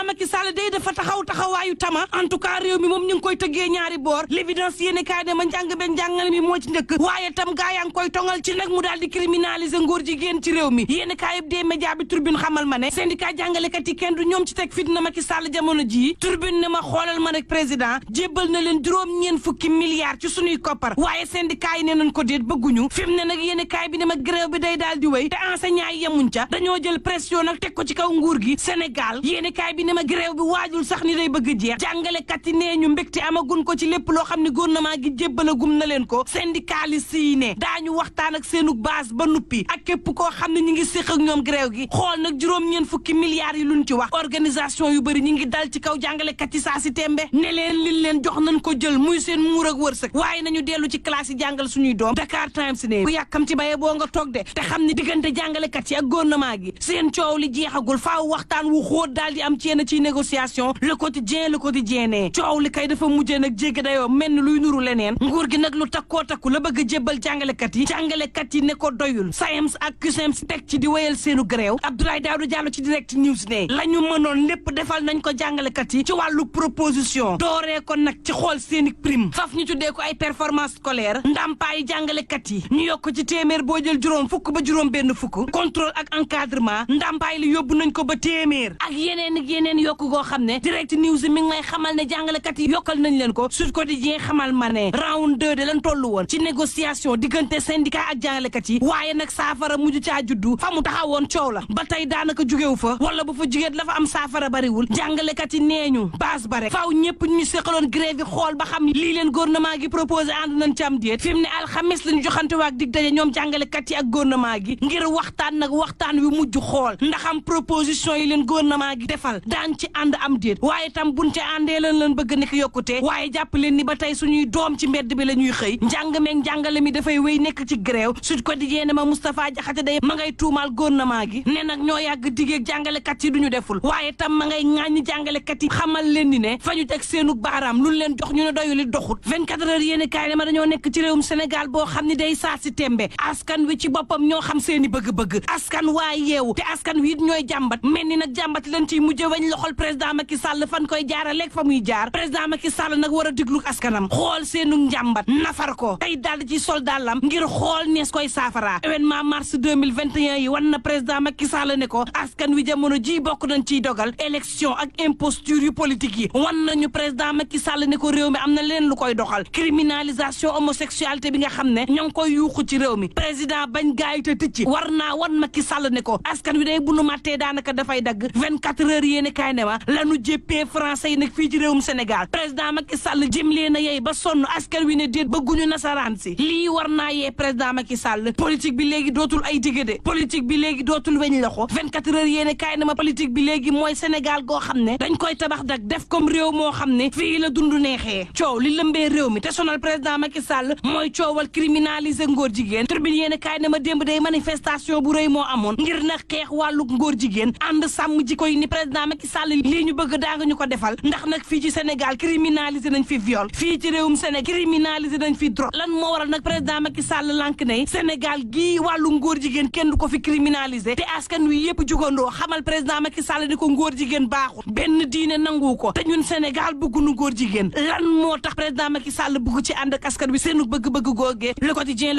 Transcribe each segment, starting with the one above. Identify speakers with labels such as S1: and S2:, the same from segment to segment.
S1: Macky Sall day dafa taxawaayu tama en tout cas réew mi moom ñu ngi koy tëggee ñaari boor l'évidence yéene kaay ne ma njàng be njàngale mi moo ci njëkk waaye tam gaa yaa ngi koy tongal ci nag mu daal di criminaliser ngóor jigéen ci réew mi yéene kaay des médias bi Tribune xamal ma ne syndicat jàngalekat yi kenn du ñoom ci teg fitna Macky Sall jamono jii Tribune ne ma xoolal ma rek président jébbal na leen juróom-ñeent fukki milliards ci suñuy koppar waaye syndicat yi ne nañ ko déet bëgguñu fi mu ne nag yéene kaay bi ne ma grève bi day daal di wéy te enseignants yi yemuñ ca dañoo jël pression nag teg ko ci kaw nguur gi Sénégal yéene kaay bi ne ma grève bi waajul sax ni day bëgg jeex jàngalekat yi nee ñu mbégte amagun ko ci lépp loo xam ne gouvernement gi jébbalagum na leen ko syndicaliste yi ne daañu waxtaan ak seenu base ba nuppi ak képp koo xam ne ñu ngi séq ak ñoom grève gi xool nag juróom-ñeent fukki milliards yi luñ ci wax organisation yu bëri ñu ngi dal ci kaw jàngalekat yi saa si tembe ne leen liñ leen jox nañ ko jël muy seen muur ak wërsëg waaye nañu dellu ci classe yi jàngal suñuy doom Dakar Times ne bu yàkkam ci baye boo nga toog de te xam ne diggante jàngalekat yi ak gouvernement gi seen coow li jeexagul faaw waxtaan wu xóot daal di am ci yenn ciy négociation le quotidien ne coow li kay dafa mujjee nag jéggi dayoo mel ni luy nuru leneen nguur gi nag lu takkoo takku la bëgg a jébbal jàngalekat yi ne ko doyul SAEMS ak CUSEMS teg ci di wéyal seenu grève Abdoulaye Daouda Diallo ci Direct News ne la ñu mënoon lépp defal nañ ko jàngalekat yi ci wàllu proposition dooree ko nag ci xool seeni prime faf ñu tuddee ko ay performance scolaire ndàmpaay jàngalekat yi ñu yokk ci téeméer boo jël juróom fukk ba juróom benn fukk contrôle ak encadrement ndàmpaay li yóbbu nañ ko ba téeméer ak yeneen yokk goo xam ne Direct News mi ngi may xamal ne jàngalekat yi yokkal nañ leen ko Sud Quotidien xamal ma ne round 2 de lañ tollu woon ci négociation diggante syndicat ak jàngalekat yi waaye nag saafara mujj caa juddu fa mu taxawoon coow la ba tey daanaka jugewu fa wala bu fa jugee la fa am saafara bariwul jàngalekat yi nee ñu base ba rek faaw ñëpp ñu seqaloon grève yi xool ba xam lii leen gouvernement gi proposé ànd nañ ci am déet fi mu ne alxames lañu joxante waak dig daje ñoom jàngalekat yi ak gouvernement gi ngir waxtaan wi mujj xool ndax am proposition yi leen gouvernement gi defal daan ci ànd am déet waaye tam buñ ci àndee leen bëgg nekk yokkute waaye jàpp leen ni ba tey suñuy doom ci mbedd bi la ñuy xëy njàng meeg njàngale mi dafay wéy nekk ci grève Sud Quotidien ne ma Moustapha Diakhaté day ma ngay tuumaal gouvernement gi ne nag ñoo yàgg digeeg jàngalekat yi duñu deful waaye tam ma ngay ŋàññi jàngalekat yi xamal leen ni ne fa ñu teg seenu baaraam lu leen jox ñu ne doyuli doxut 24 heures yéeni kaay ne ma dañoo nekk ci réewum Sénégal boo xam ni day saa si tembe askan wi ci boppam ñoo xam seeni bëgg-bëgg askan waa yeewu te askan wi it ñooy jàmbat mel ni nag jàmbat leen ciy mujj weñ loxol président Macky Sall fan koy jaaraleeg fa muy jaar président Macky Sall nag war a diglu askanam xool seenu njàmbat nafar ko tey daal di ci soldaalam ngir xool nees koy saafara événement mars 2021 yi wan na président Macky Sall ne ko askan wi jamono ji bokk nañ ciy dogal élection ak imposture yu politique yi wan nañu président Macky Sall ne ko réew mi am na leen lu koy doxal criminalisation homosexualité bi nga xam ne ñoo ngi koy yuuxu ci réew mi président bañ gaay te tëcc war naa wan Macky Sall ne ko askan wi day bunu mattee daanaka dafay dagg 24 heures yéene kaay ne ma lanu jéppee français yi nag fii ci réewum Sénégal président Macky Sall jëm leen a yey ba sonn askan wi ne déet bëgguñu nasaraan si lii war naa yee président Macky Sall politique bi léegi dootul ay digge de politique bi léegi dootul weñ la ko 24 heures yéene kaay ne ma politique bi léegi mooy Sénégal goo xam ne dañ koy tabax dak def comme réew moo xam ne fii la dund neexee coow li lëmbee réew mi te sonal président Macky Sall mooy coowal criminaliser ngóor jigéen tribune yéene kaay ne ma démb day manifestation bu rëy moo amoon ngir na xeex wàllu ngóor jigéen ànd sàmm ji koy ni président Macky Sall lii ñu bëgg daa nga ñu ko defal ndax nag fii ci Sénégal criminaliser nañ fi viol fii ci réewum Sénégal criminaliser nañ fi drogue lan moo waral nag président Macky Sall lànk ne Sénégal gii wàllu ngóor jigéen kenn du ko fi criminaliser te askan wi yëpp jugandoo xamal président Macky Sall ni ko ngóor jigéen baaxul benn diine nangu ko te ñun Sénégal bëggunu ngóor jigéen lan moo tax président Macky Sall bëgg ci ànd ak askan wi seenu bëgg-bëgg googee le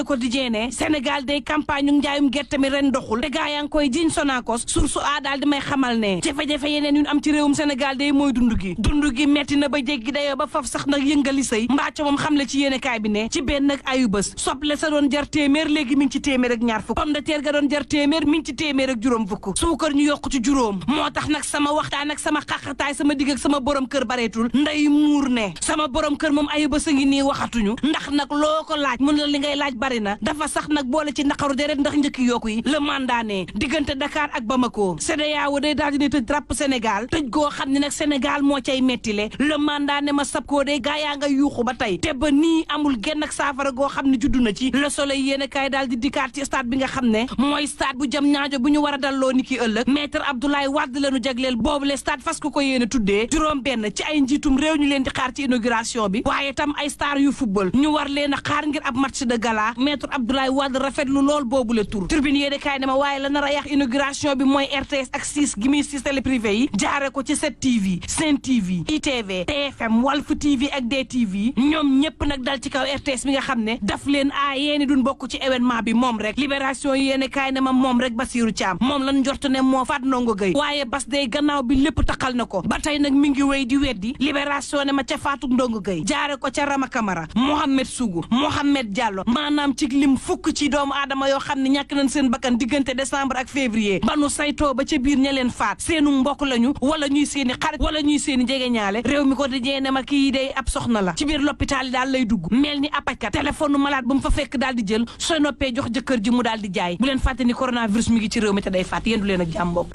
S1: quotidien ne Sénégal day campagne njaayum gerte mi ren doxul te gaa yaa ngi koy jiñ Sonacos source a daal di may xamal ne jafe-jafe yeneen yu am ci réewum Sénégal day mooy dund gi metti na ba jéggi dayoo ba faf sax nag yëngali sëy mbaaco moom xam le ci yéene kaay bi ne ci benn nag ayu bés soble sa doon jar téeméer léegi mi ngi ci téeméer ak ñaar fukk pomme de terre ga doon jar téeméer mi ngi ci téeméer ak juróom fukk suukar ñu yokk ci juróom moo tax nag sama waxtaan ak sama xaqataay sama digg ak sama borom kër bareetul nday muur ne sama borom kër moom ayu bés a ngi nii waxatuñu ndax nag loo ko laaj mun la li ngay laaj bari na dafa sax nag boole ci naqaru deret ndax njëkki yokku yi le mandat ne diggante Dakar ak Bamako CEDEAO day daal di ne tëj ràpp Sénégal tëj goo xam ne nag Sénégal moo cay mettile le mandat ne ma sab koo day gaa yaa nga yuuxu ba tey te ba nii amul genn ak saafara goo xam ne juddu na ci le soleil yéen a kaay daal di dikkaat ci stade bi nga xam ne mooy stade bu jam ñaajo bu ñu war a dalloo ni ki ëllëg maître Abdoulaye Wade la ñu jagleel boobu le stade fas ko yéen a tuddee juróom benn ci ay njiitum réew ñu leen di xaar ci inauguration bi waaye tam ay star yu football ñu war leen a xaar ngir ab match de gala maître Abdoulaye Wade rafetlu lool boobu le tur tribune yéen a kaay ne ma waaye la nar a yàq inauguration bi mooy RTS ak 6 gi muy 6 télé privé yi jaare ko ci 7TV Sen TV ITV TFM Walf TV ak DTV ñoom ñëpp nag dal ci kaw RTS bi nga xam ne daf leen yéeni duñ bokk ci événement bi moom rek libération yéene kaay ne ma moom rek Bassirou Thiam moom lan njort ne moo faat Ndongo Gueye waaye bas day gannaaw bi lépp taxal na ko ba tey nag mi ngi wéy di weddi libération ne ma ca faatu Ndongo Gueye jaare ko ca Rama Camara Mohamed Sougou Mohamed Diallo maanaam ci lim fukk ci doomu aadama yoo xam ne ñàkk nañ seen bakkan diggante décembre ak février banu saytoo ba ca biir ña leen faat seenu mbokk lañu wala ñuy seeni xarit wala ñuy seeni jegeñaale réew mi ko di jeene ma kii day ab soxna la ci biir l'hôpital yi daal lay dugg mel ni apajkat téléphone malade bu mu fa fekk daal di jël sooy noppee jox jëkkër ji mu daal di jaay bu leen fàtte ni coronavirus mi ngi ci réew mi te day faat yéen du leen ak jàmm mbokk